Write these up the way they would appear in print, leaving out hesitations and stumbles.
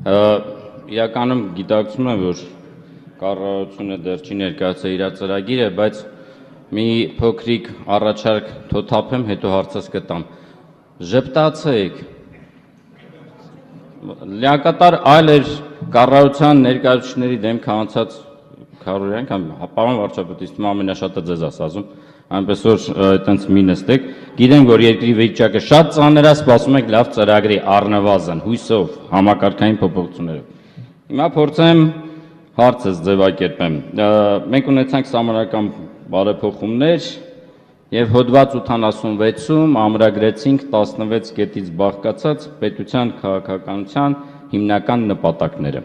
Իրականում գիտակցում եմ, որ կառավարությունը դեռ չի ներկայացրել իր ծրագիրը, բայց մի փոքրիկ առաջարկ թոթափեմ, հետո հարցս կտամ։ Ժպտացեք։ Լիակատար այլ էր կառավարության ներկայացուցիչների դեմքը անցած քարորյանք, պարոն վարչապետ, իսկ ամենաշատը ձեզ ասում, այնպես որ այտենց մի նստեք, գիտենք, որ երկրի վիճակը շատ ծանր է, սպասում ենք լավ ծրագրի առնվազն, հույսով, համակարգային փոփոխություններով։ Հիմա փորձեմ հարցս ձևակերպեմ։ Մենք ունեցանք սահմանադրական բարեփոխումներ եւ հոդված 86-ում ամրագրեցինք 16 կետից բաղկացած պետության քաղաքականության հիմնական նպատակները։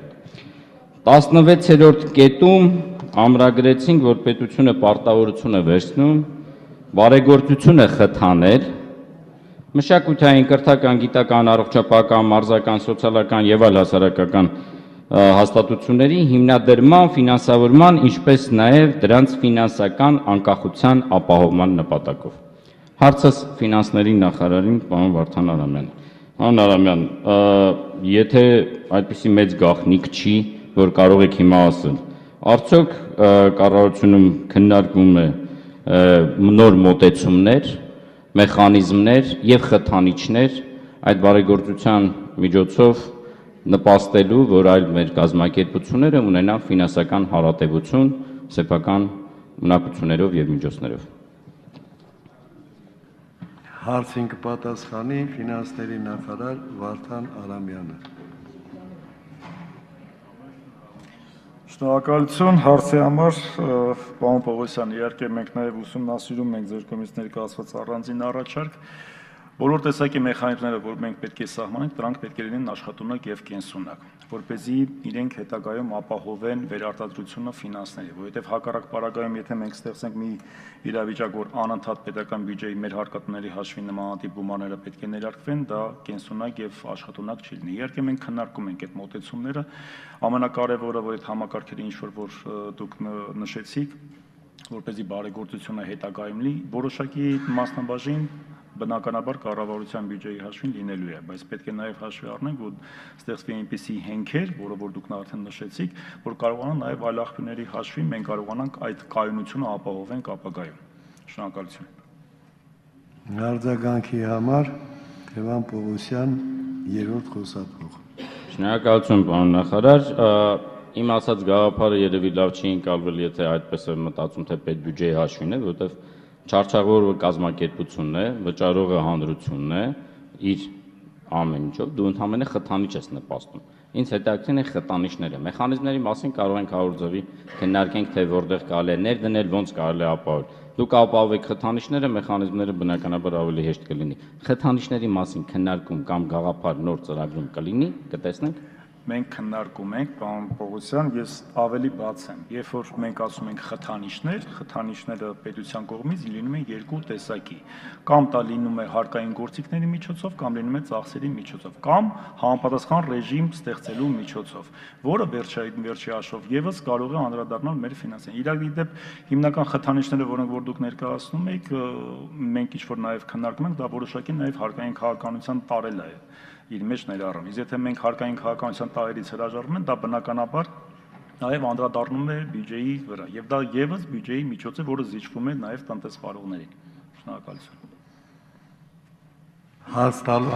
16-րդ կետում ամրագրեցինք, որ պետությունը պարտավորություն է վերցնում բարեգործությունը խթանել մշակութային, կրթական, գիտական, առողջապահական, մարզական, սոցիալական եւ այլ հասարակական հաստատությունների հիմնադրման, ֆինանսավորման, ինչպես նաեւ դրանց ֆինանսական անկախության ապահովման նպատակով։ Հարցս ֆինանսների նախարարին, պարոն Վարդան Արամյանին։ Պարոն Արամյան, եթե այդպիսի մեծ գաղտնիք չի, որ կարող եք հիմա ասել, արդյոք կառավարությունում քննարկվում է նոր մոտեցումներ, մեխանիզմներ եւ խթանիչներ այդ բարեգործության միջոցով նպաստելու, որ այլ մեր կազմակերպությունները ունենան ֆինանսական հարատևություն սեփական ունակություններով եւ միջոցներով։ Հարցին կպատասխանի ֆինանսների նախարար Վարդան Արամյանը։ Շնորհակալություն հարցի համար, պարոն Պողոսյան, իհարկե մենք նաև ուսումնասիրում ենք ձեր կողմից ներկայացված առանձին առաջարկ, բոլոր տեսակի մեխանիզմները, որ մենք պետք է սահմանենք, դրանք պետք է լինեն աշխատունակ եւ կենսունակ, որպեսզի իրենք հետագայում ապահովեն վերարտադրությունը ֆինանսների, որովհետեւ հակառակ պարագայում, եթե մենք ստեղծենք մի իրավիճակ, որ անընդհատ պետական բյուջեի մեր հարկատուների հաշվին նմանատիպ գումարները պետք է ներարկվեն, դա կենսունակ եւ աշխատունակ չի լինի։ Իհարկե մենք քննարկում ենք այդ մոտեցումները, ամենակարևորը, որ այդ համակարգերի ինչ որ դուք նշեցիք, որպեսզի բարեգործությունը հետագայում լինի, որոշակի մասնաբաժին բնականաբար կառավարության բյուջեի հաշվին լինելու է, բայց պետք է նաև հաշվի առնենք, որ ստեղծվի այնպիսի հենքեր, որը որ դուք արդեն նշեցիք, որ կարողանան նաև այլ աղբյուրների հաշվին մենք կարողանանք այդ կայունությունը ապահովենք ապագայում։ Շնորհակալություն։ Արձագանքի համար Լևոն Պողոսյան, երրորդ խոսափող։ Շնորհակալություն, պարոն նախարար։ Իմ ասած գաղափարը երևի լավ չի ընկալվել, եթե այդպես է մտածում, թե պետբյուջեի հաշվին է, որովհետև չարչարվողը կազմակերպությունն է, վճարողը հանրությունն է, իր ամեն ինչով, դու ընդհանրապես խթանիչ ես նպաստում։ Ինձ հետաքրքրին են խթանիչները։ Մեխանիզմների մասին կարող ենք 100 ձևի քննարկենք, թե որտեղ կարելի է ներդնել, ոնց կարելի է ապահովել։ Դուք ապահովեք խթանիչները, մեխանիզմները բնականաբար ավելի հեշտ կլինի։ Խթանիչների մասին քննարկում կամ գաղափար նոր ծրագրում կլինի, կտեսնենք։ Մենք քննարկում ենք, պարոն Պողոսյան, ես ավելի բաց եմ։ Երբ որ մենք ասում ենք խթանիչները պետության կողմից լինում են երկու տեսակի։ Կամ դա լինում է հարկային գործիքների միջոցով, կամ լինում է ծախսերի միջոցով, կամ համապատասխան ռեժիմ ստեղծելու միջոցով, որը վերջի հաշվով եւս կարող է անդրադառնալ մեր ֆինանսային։ Իրակի դեպ հիմնական խթանիչները, որոնք որ դուք ներկայացնում եք, մենք ինչ որ նաեւ քննարկում ենք, դա որոշակի նաեւ հարկային քաղաքականության տարելը է իր մեջ ներառում։ Իսկ եթե մենք հարկային քաղաքականության տարերից հրաժարվում ենք, դա բնականաբար նաև անդրադառնում է բյուջեի վրա, եւ դա եւս բյուջեի միջոց է, որը զիջվում է նաև տնտեսվարողներին։ Շնորհակալություն։ Հարց տալու